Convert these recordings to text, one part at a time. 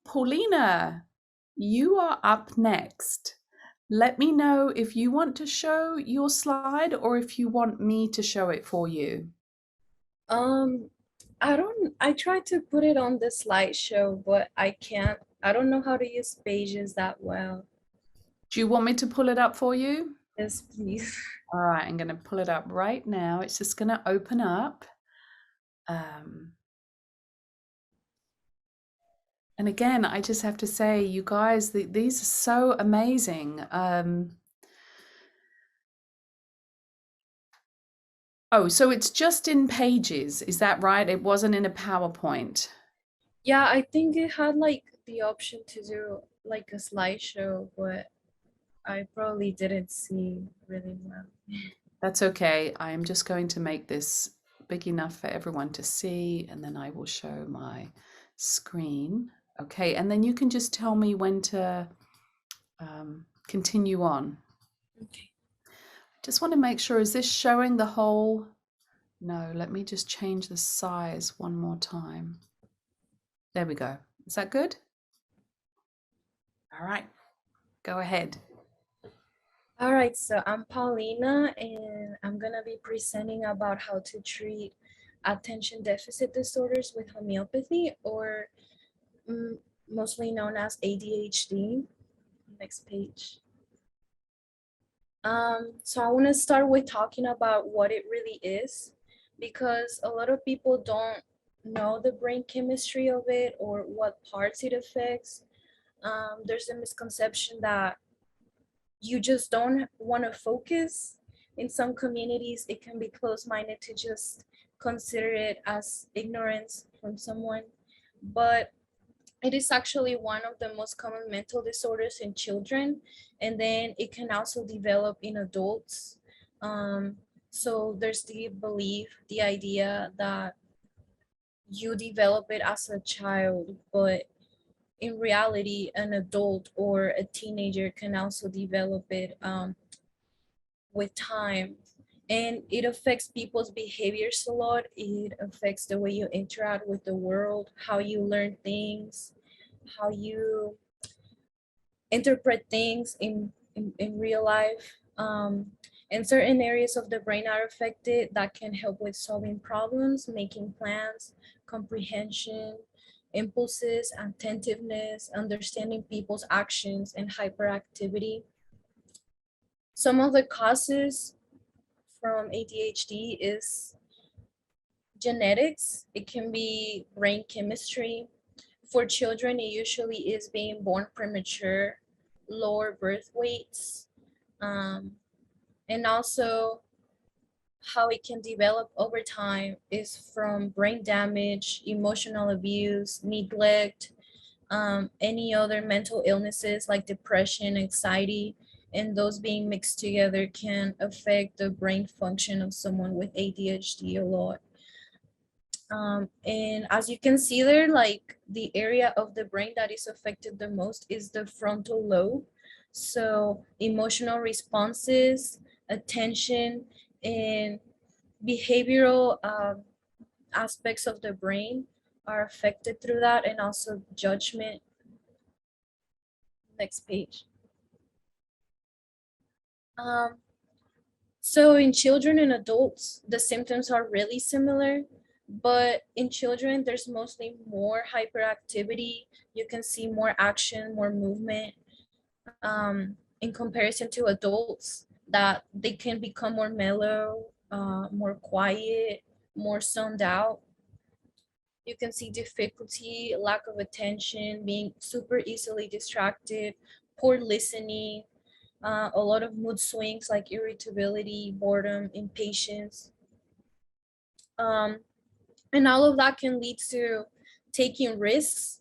Paulina, you are up next. Let me know if you want to show your slide or if you want me to show it for you. Um, I tried to put it on the slideshow, but I can't. I don't know how to use pages that well. Do you want me to pull it up for you? Yes, please. All right, I'm going to pull it up right now. It's just going to open up. Um, and again, I just have to say, you guys, these are so amazing. Oh, so it's just in Pages, is that right? It wasn't in a PowerPoint. Yeah, I think it had like the option to do like a slideshow, but I probably didn't see really well. That's okay. I am just going to make this big enough for everyone to see, and then I will show my screen. Okay, and then you can just tell me when to continue on. Okay. Just want to make sure, is this showing the whole? No, let me just change the size one more time. There we go. Is that good? All right, go ahead. All right, so I'm Paulina, and I'm gonna be presenting about how to treat attention deficit disorders with homeopathy, or mm, mostly known as ADHD. Next page. So I want to start with talking about what it really is, because a lot of people don't know the brain chemistry of it or what parts it affects. There's a misconception that you just don't want to focus. In some communities, it can be close-minded to just consider it as ignorance from someone, but it is actually one of the most common mental disorders in children, and then it can also develop in adults. Um, so there's the belief, the idea that you develop it as a child, but in reality, an adult or a teenager can also develop it with time. And it affects people's behaviors a lot. It affects the way you interact with the world, how you learn things, how you interpret things in real life. And certain areas of the brain are affected that can help with solving problems, making plans, comprehension, impulses, attentiveness, understanding people's actions, and hyperactivity. Some of the causes from ADHD is genetics. It can be brain chemistry. For children, it usually is being born premature, lower birth weights, and also how it can develop over time is from brain damage, emotional abuse, neglect, any other mental illnesses like depression, anxiety, and those being mixed together can affect the brain function of someone with ADHD a lot. And as you can see there, like the area of the brain that is affected the most is the frontal lobe. So emotional responses, attention, and behavioral aspects of the brain are affected through that, and also judgment. Next page. Um, so in children and adults, the symptoms are really similar, but in children, there's mostly more hyperactivity. You can see more action, more movement, in comparison to adults, that they can become more mellow, more quiet, more zoned out. You can see difficulty, lack of attention, being super easily distracted, poor listening, a lot of mood swings like irritability, boredom, impatience. Um, and all of that can lead to taking risks,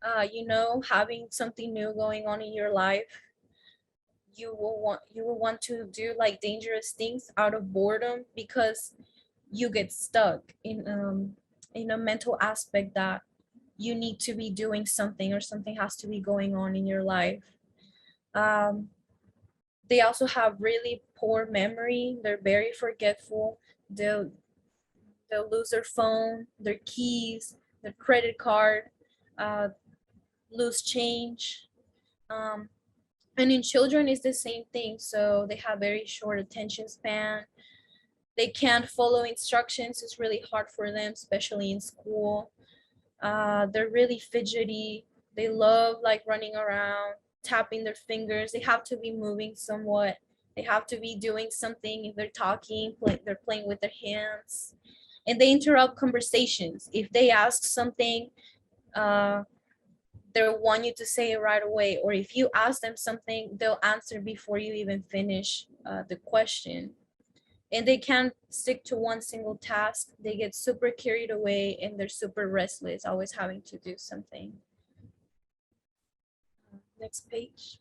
having something new going on in your life. You will want to do like dangerous things out of boredom, because you get stuck in a mental aspect that you need to be doing something, or something has to be going on in your life. Um, They also have really poor memory. They're very forgetful. They'll lose their phone, their keys, their credit card, uh, lose change. Um, and in children, it's the same thing. So they have very short attention span. They can't follow instructions. It's really hard for them, especially in school. They're really fidgety. They love like running around, tapping their fingers. They have to be moving somewhat. They have to be doing something. If they're talking, they're playing with their hands. And they interrupt conversations. If they ask something, uh, they'll want you to say it right away. Or if you ask them something, they'll answer before you even finish the question. And they can't stick to one single task. They get super carried away and they're super restless, always having to do something. Next page.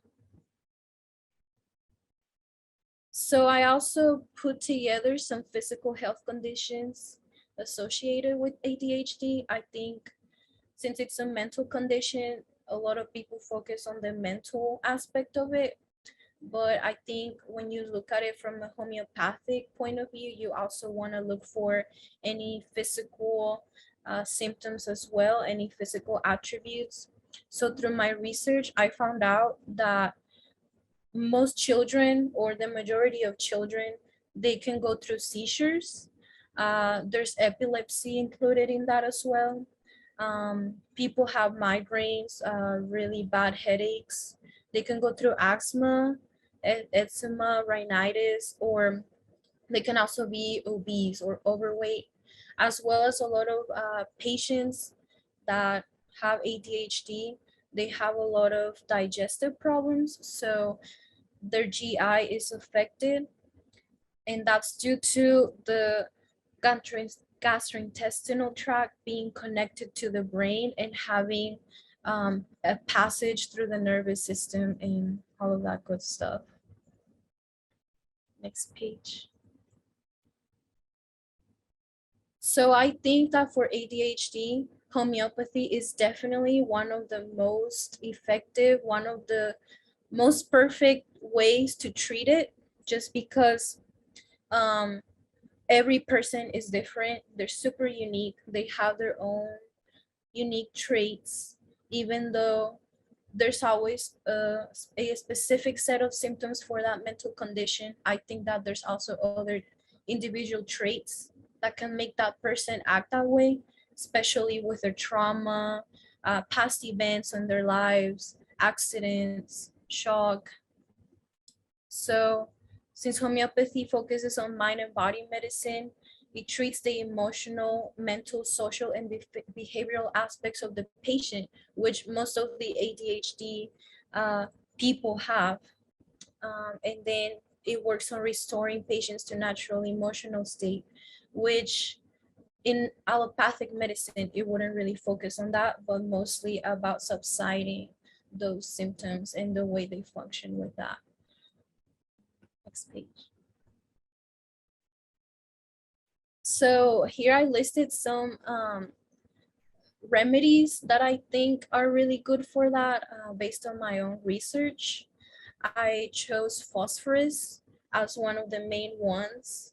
So I also put together some physical health conditions associated with ADHD. I think since it's a mental condition, a lot of people focus on the mental aspect of it. But I think when you look at it from a homeopathic point of view, you also want to look for any physical symptoms as well, any physical attributes. So through my research, I found out that most children, or the majority of children, they can go through seizures. There's epilepsy included in that as well. People have migraines, really bad headaches. They can go through asthma, eczema, rhinitis, or they can also be obese or overweight, as well as a lot of patients that have ADHD. They have a lot of digestive problems. So their GI is affected, and that's due to the gastrointestinal tract being connected to the brain and having a passage through the nervous system and all of that good stuff. Next page. So I think that for ADHD, homeopathy is definitely one of the most effective, one of the most perfect ways to treat it, just because um, every person is different. They're super unique. They have their own unique traits, even though there's always a specific set of symptoms for that mental condition. I think that there's also other individual traits that can make that person act that way, especially with their trauma, past events in their lives, accidents, shock. So since homeopathy focuses on mind and body medicine, it treats the emotional, mental, social, and behavioral aspects of the patient, which most of the ADHD people have. And then it works on restoring patients to natural emotional state, which in allopathic medicine, it wouldn't really focus on that, but mostly about subsiding those symptoms and the way they function with that. Next page. So here I listed some remedies that I think are really good for that based on my own research. I chose phosphorus as one of the main ones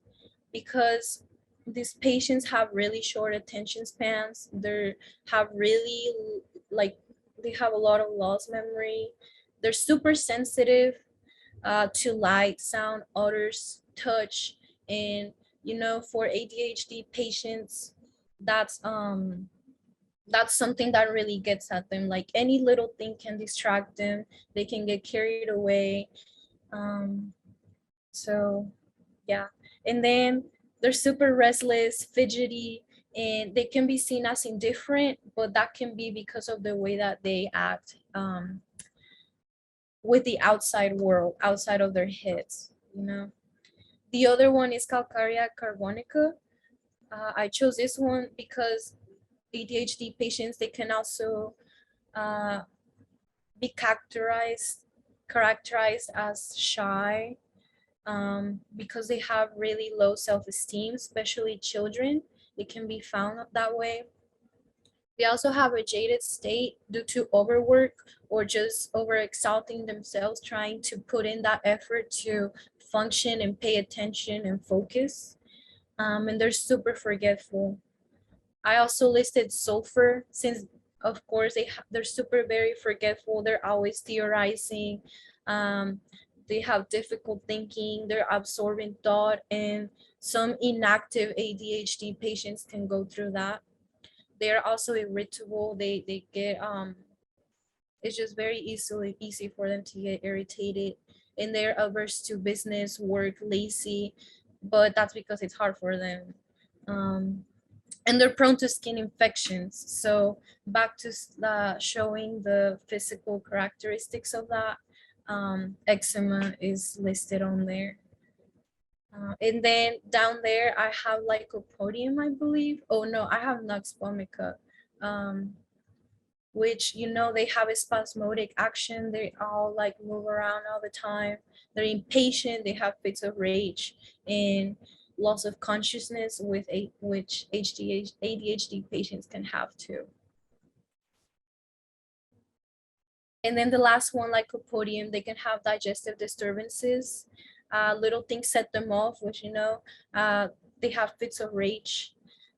because these patients have really short attention spans. They have really like they have a lot of lost memory. They're super sensitive to light, sound, odors, touch, and for ADHD patients, that's something that really gets at them. Like any little thing can distract them. They can get carried away. Um, so yeah, and then they're super restless, fidgety, and they can be seen as indifferent, but that can be because of the way that they act with the outside world, outside of their heads. The other one is Calcarea carbonica. I chose this one because ADHD patients, they can also uh, be characterized as shy because they have really low self-esteem, especially children. It can be found that way. They also have a jaded state due to overwork or just over exalting themselves, trying to put in that effort to function and pay attention and focus. And they're super forgetful. I also listed sulfur since, of course, they're super very forgetful. They're always theorizing. Um, they have difficult thinking. They're absorbing thought, and some inactive ADHD patients can go through that. They're also irritable. They get it's just very easy for them to get irritated, and they're averse to business, work, lazy, but that's because it's hard for them. Um, and they're prone to skin infections. So back to showing the physical characteristics of that, eczema is listed on there. And then down there, I have lycopodium, I believe. Oh no, I have nux vomica, which, they have a spasmodic action. They all like move around all the time. They're impatient. They have fits of rage and loss of consciousness, which ADHD patients can have too. And then the last one, lycopodium, they can have digestive disturbances. Little things set them off, which, they have fits of rage.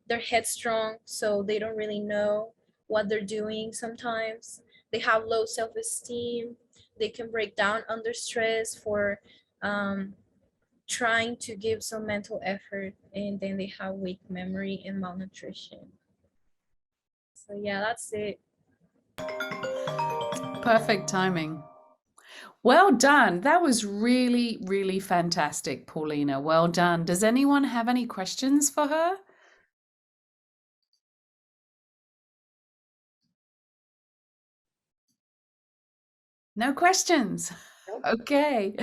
They're headstrong, so they don't really know what they're doing sometimes. They have low self-esteem. They can break down under stress for trying to give some mental effort, and then they have weak memory and malnutrition. So yeah, that's it. Perfect timing. Well done. That was really, really fantastic, Paulina. Well done. Does anyone have any questions for her? No questions. Okay.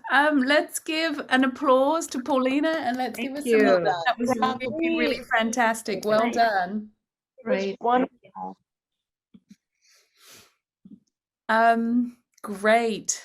Let's give an applause to Paulina and let's give us some you. love. That was really, really fantastic. Well done. Great. Wonderful. Great.